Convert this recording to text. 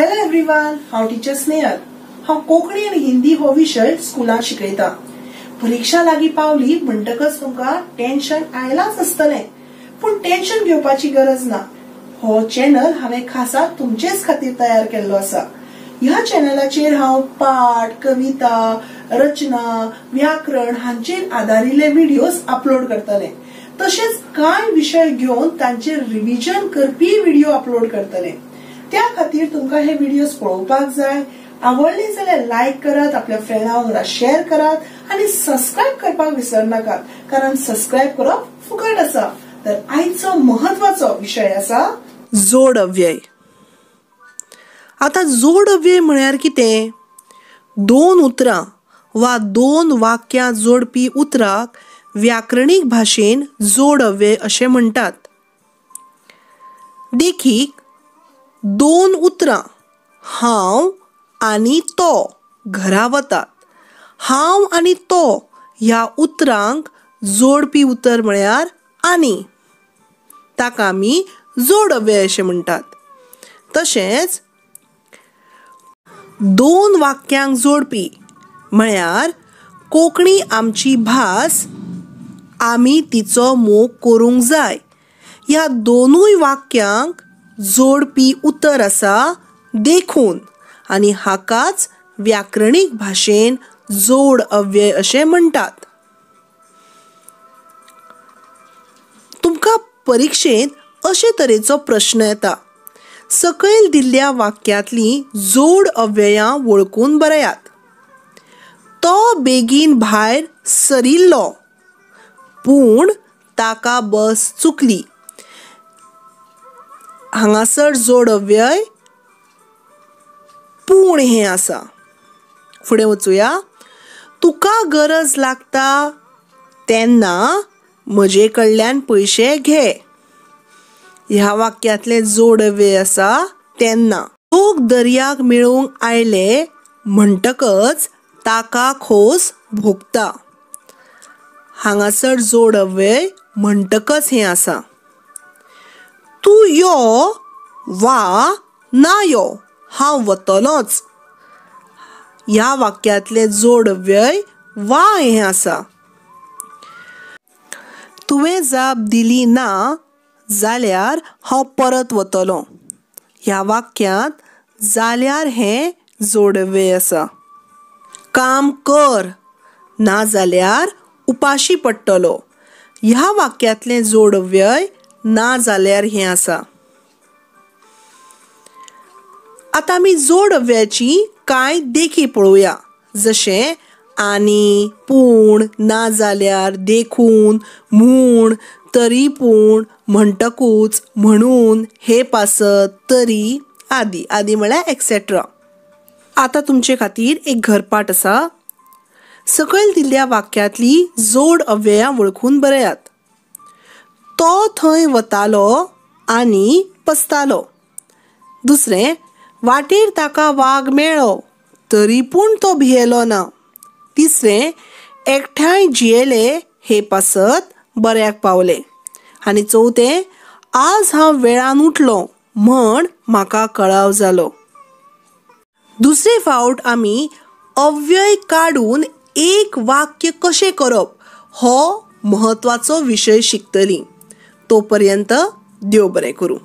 Hello everyone, हांव teacher Snehal. हांव कोंकणी आनी हिंदी हो विशय स्कुलांत शिकयता। परीक्षा लागीं पावली म्हणटकच तुमकां टेन्शन आयलाच आसतलें, पूण टेन्शन घेवपाची गरज ना। हो चॅनल हांवें खासा तुमचेच खातीर तयार केल्लो आसा। ह्या चॅनलाचेर हांव पाठ, कविता, रचना, व्याकरण हांचेर आदारिल्ले व्हिडिओज अपलोड करतलें। तशेंच कांय विशय घेवन तांचेर रिव्हिजन करपी व्हिडिओ अपलोड करतलें। त्या खातीर तुमकां हे व्हिडिओज पळोवपाक जाय, आवडले जाल्यार लायक करात, आपल्या फ्रेंडां वांगडा शेअर करात आणि सबस्क्राइब करपाक विसरनाकात, कारण सबस्क्राइब करप फुकट आसा। तर आयचो महत्वाचो विषय आसा जोड अव्यय। आता जोड अव्यय म्हळ्यार कितें? दोन उतरां वा दोन वाक्यां जोडपी उतराक व्याकरणीक भाशेन जोड अव्यय अशें म्हणटात। देखीक दोन उतरां हांव आनी तो घरा वतात। हांव आनी तो ह्या उतरांक जोडपी उतर म्हळ्यार आनी, ताका आमी जोड अव्यय अशें म्हणटात। तशेंच दोन वाक्यांक जोडपी म्हळ्यार कोंकणी आमची भास, आमी तिचो मोग करूंक जाय ह्या दोनूय वाक्यांक जोडपी उतर आसा देखून, आनी हाकाच व्याकरणीक भाशेन जोड अव्यय अशें म्हणटात। तुमकां परीक्षेंत अशे तरेचो प्रश्न येता, सकयल दिल्ल्या वाक्यांतली जोड अव्ययां वळखून बरयात। तो बेगीन भायर सरिल्लो, पूण ताका बस चुकली। हांगासर जोड अव्यय पूण हें आसा। फुडें वचूया। तुका गरज लागता तेन्ना म्हजे कडल्यान पयशे घे। ह्या वाक्यांतले जोड अव्यय आसा तेन्ना। लोक दर्याक मेळूंक आयले म्हणटकच ताका खोस भोगता। हांगासर जोड अव्यय म्हणटकच हें आसा। तूं यो वा ना यो, हांव वतलोच। ह्या वाक्यांतले जोड अव्यय वा हें आसा। तुवें जाप दिली ना जाल्यार हांव परत वतलों। ह्या वाक्यांत जाल्यार हें जोड अव्यय आसा। काम कर ना जाल्यार उपाशी पडटलो। ह्या वाक्यांतले जोड अव्यय ना जाल्यार हें आसा। आता आमी जोड अव्ययाची कांय देखी पळोवया, जशें आनी, पूण, ना जाल्यार, देखून, म्हूण, तरी पूण, म्हणटकूच, म्हणून, हे पासत, तरी आदी आदी म्हळ्यार एक्सेट्रा। आता तुमचे खातीर एक घरपाठ आसा। सकयल दिल्ल्या वाक्यांतली जोड अव्ययां वळखून बरयात। तो थंय वतालो आनी पस्तालो। दुसरें, वाटेर ताका वाग मेळ्ळो तरी पूण तो भियेलो ना। तिसरें, एकठांय जियेले हे पासत बऱ्याक पावले। आनी चवथें, आज हांव वेळान उठलो म्हण म्हाका कळाव जालो। दुसरे फावट आमी अव्यय काडून एक वाक्य कशें करप हो महत्वाचो विशय शिकतलीं। तोपर्यंत देव बरें करूं।